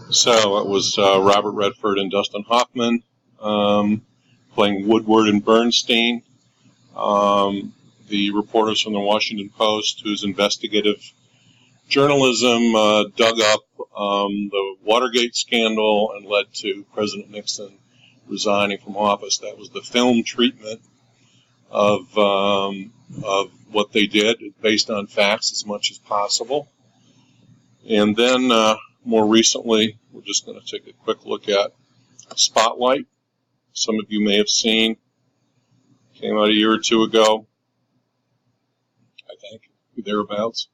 So it was Robert Redford and Dustin Hoffman playing Woodward and Bernstein. The reporters from the Washington Post, whose investigative journalism dug up the Watergate scandal and led to President Nixon resigning from office. That was the film treatment of what they did, based on facts as much as possible. And then more recently, we're just going to take a quick look at Spotlight. Some of you may have seen. Came out a year or two ago, I think, thereabouts.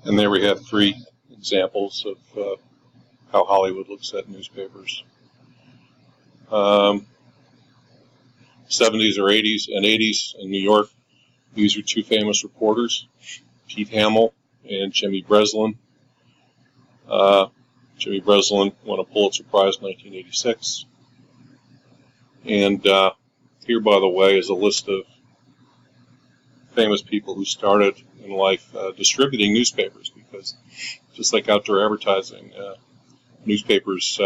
And there we have three examples of how Hollywood looks at newspapers. 70s or 80s and 80s in New York, these are two famous reporters, Pete Hamill and Jimmy Breslin. Jimmy Breslin won a Pulitzer Prize in 1986. And here, by the way, is a list of famous people who started in life distributing newspapers, because just like outdoor advertising, newspapers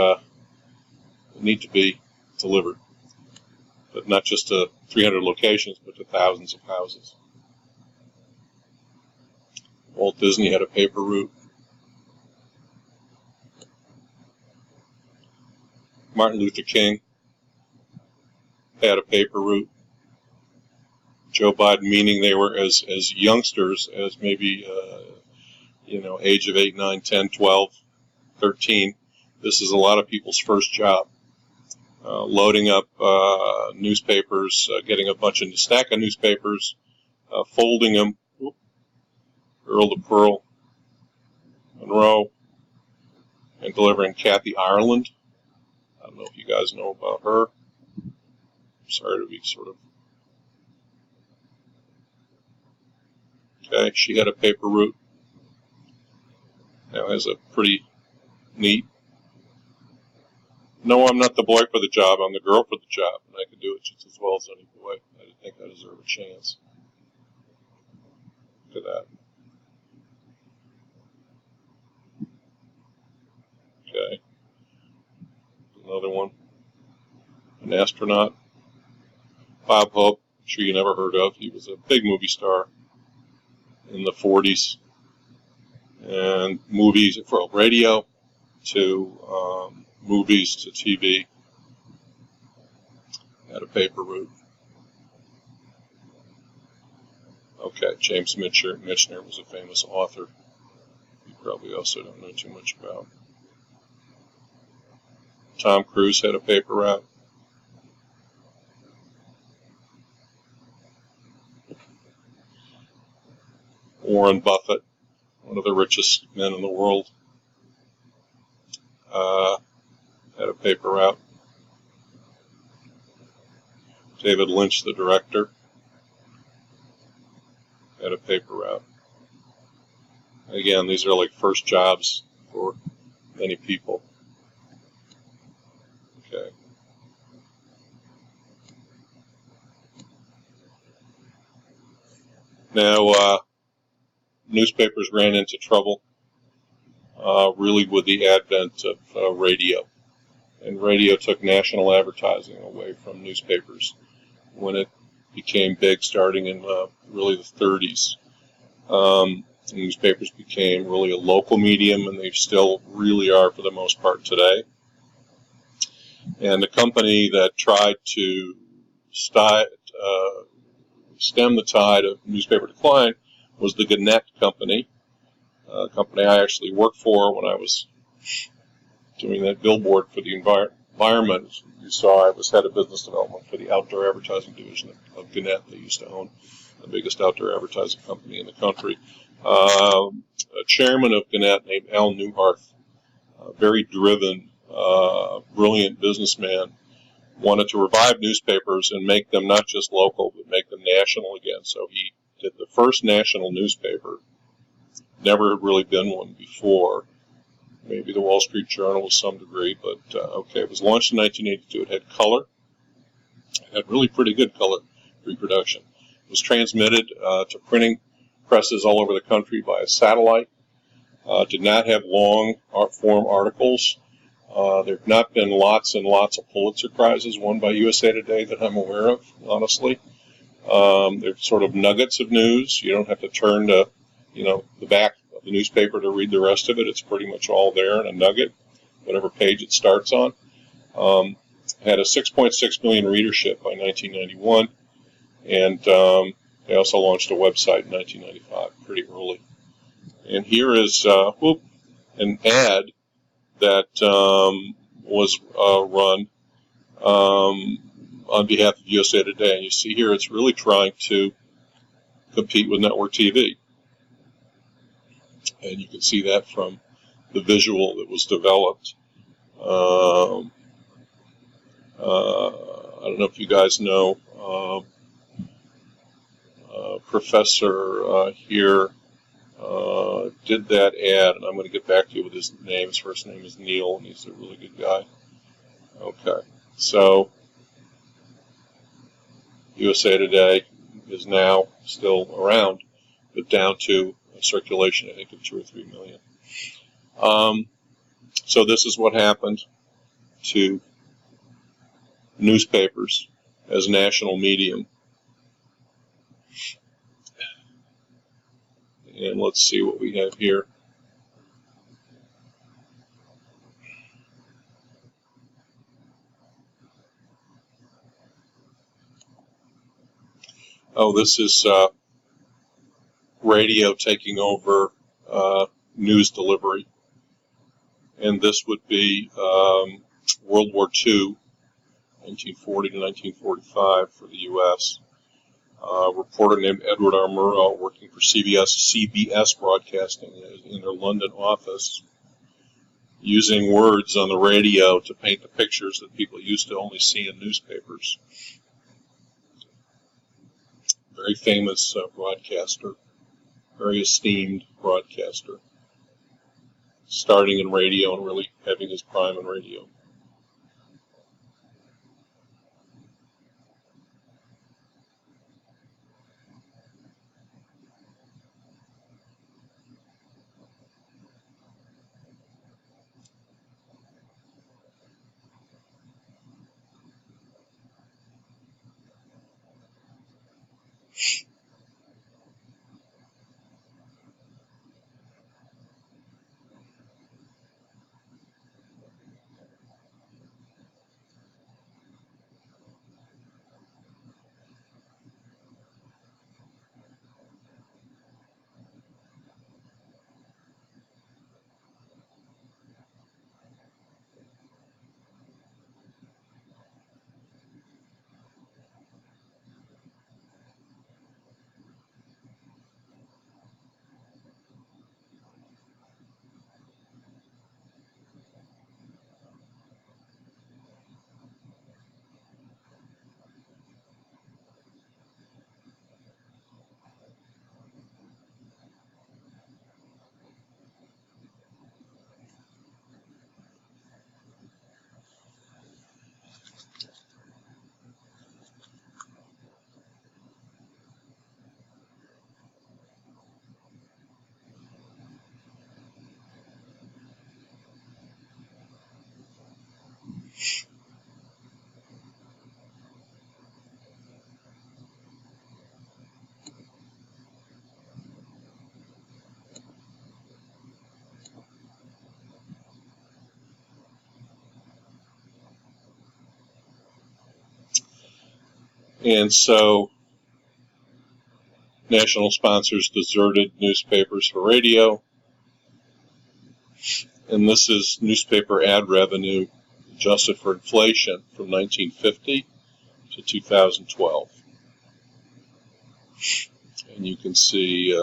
need to be delivered, but not just to 300 locations, but to thousands of houses. Walt Disney had a paper route. Martin Luther King had a paper route. Joe Biden, meaning they were as youngsters as maybe, age of 8, 9, 10, 12, 13. This is a lot of people's first job. Loading up newspapers, getting a stack of newspapers, folding them, Earl to Pearl, Monroe, and delivering Kathy Ireland. I don't know if you guys know about her. Sorry to be sort of... Okay, she had a paper route. Now has a pretty neat... No, I'm not the boy for the job, I'm the girl for the job, and I can do it just as well as any boy. I think I deserve a chance. Look at that. Okay. Another one. An astronaut. Bob Hope, I'm sure you never heard of. He was a big movie star in the 40s. And movies, from radio to movies to TV. Had a paper route. Okay, James Michener was a famous author. You probably also don't know too much about. Tom Cruise had a paper route. Warren Buffett, one of the richest men in the world, had a paper route. David Lynch, the director, had a paper route. Again, these are like first jobs for many people. Okay. Now, newspapers ran into trouble really with the advent of radio. And radio took national advertising away from newspapers when it became big, starting in really the 30s. Newspapers became really a local medium, and they still really are for the most part today. And the company that tried to stem the tide of newspaper decline was the Gannett Company, a company I actually worked for when I was doing that billboard for the environment. You saw I was head of business development for the outdoor advertising division of Gannett. They used to own the biggest outdoor advertising company in the country. A chairman of Gannett named Al Newharth, a very driven, brilliant businessman, wanted to revive newspapers and make them not just local, but make them national again. So he did the first national newspaper. Never had really been one before. Maybe the Wall Street Journal to some degree, but okay. It was launched in 1982. It had color. It had really pretty good color reproduction. It was transmitted to printing presses all over the country by a satellite. Did not have long form articles. There have not been lots and lots of Pulitzer Prizes won by USA Today that I'm aware of, honestly. They're sort of nuggets of news. You don't have to turn to, the back of the newspaper to read the rest of it. It's pretty much all there in a nugget, whatever page it starts on. Had a 6.6 million readership by 1991, and they also launched a website in 1995, pretty early. And here is an ad that was run on behalf of USA Today. And you see here it's really trying to compete with network TV. And you can see that from the visual that was developed. I don't know if you guys know Professor here did that ad, and I'm going to get back to you with his name. His first name is Neil, and he's a really good guy. Okay, so USA Today is now still around, but down to a circulation, I think, of 2 or 3 million. So this is what happened to newspapers as a national medium. And let's see what we have here. Oh, this is radio taking over news delivery. And this would be World War II, 1940 to 1945 for the U.S. A reporter named Edward R. Murrow, working for CBS Broadcasting in their London office, using words on the radio to paint the pictures that people used to only see in newspapers. very famous broadcaster, very esteemed broadcaster, starting in radio and really having his prime in radio. And so national sponsors deserted newspapers for radio. And this is newspaper ad revenue adjusted for inflation from 1950 to 2012. And you can see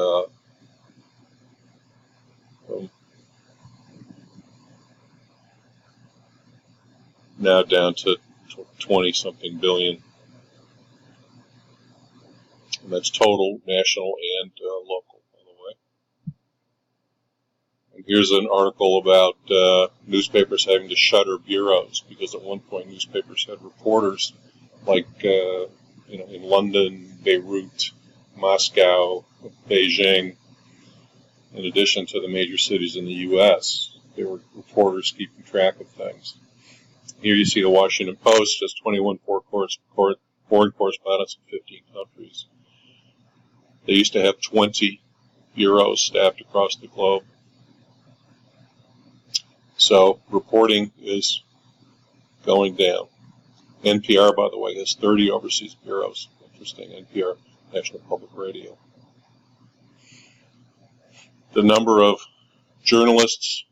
now down to 20-something billion. And that's total, national, and local, by the way. And here's an article about newspapers having to shutter bureaus, because at one point newspapers had reporters like in London, Beirut, Moscow, Beijing, in addition to the major cities in the U.S. There were reporters keeping track of things. Here you see the Washington Post has 21 foreign correspondents in 15 countries. They used to have 20 bureaus staffed across the globe. So reporting is going down. NPR, by the way, has 30 overseas bureaus. Interesting, NPR, National Public Radio. The number of journalists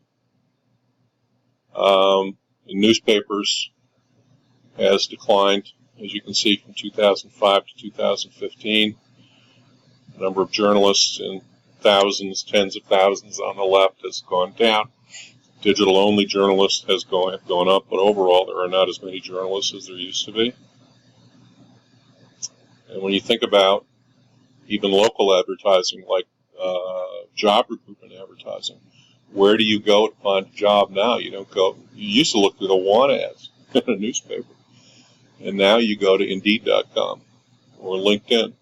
in newspapers has declined, as you can see, from 2005 to 2015. The number of journalists in thousands, tens of thousands on the left has gone down. Digital-only journalists has gone up, but overall there are not as many journalists as there used to be. And when you think about even local advertising, like job recruitment advertising, where do you go to find a job now? You don't go. You used to look through the want ads in a newspaper, and now you go to Indeed.com or LinkedIn.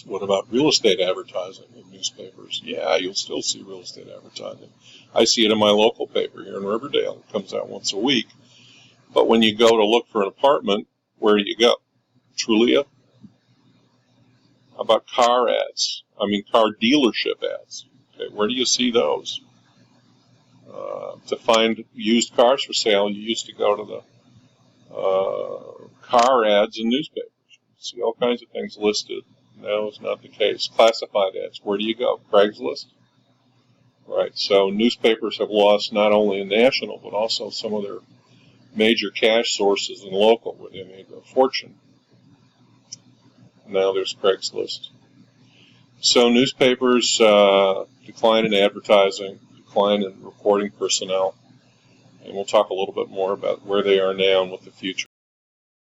What about real estate advertising in newspapers? Yeah, you'll still see real estate advertising. I see it in my local paper here in Riverdale. It comes out once a week. But when you go to look for an apartment, where do you go? Trulia? How about car ads? Car dealership ads. Okay, where do you see those? To find used cars for sale, you used to go to the car ads in newspapers. You see all kinds of things listed. No, it's not the case. Classified ads, where do you go? Craigslist? Right, so newspapers have lost not only a national, but also some of their major cash sources in local, where they made a fortune. Now there's Craigslist. So newspapers decline in advertising, decline in reporting personnel, and we'll talk a little bit more about where they are now and what the future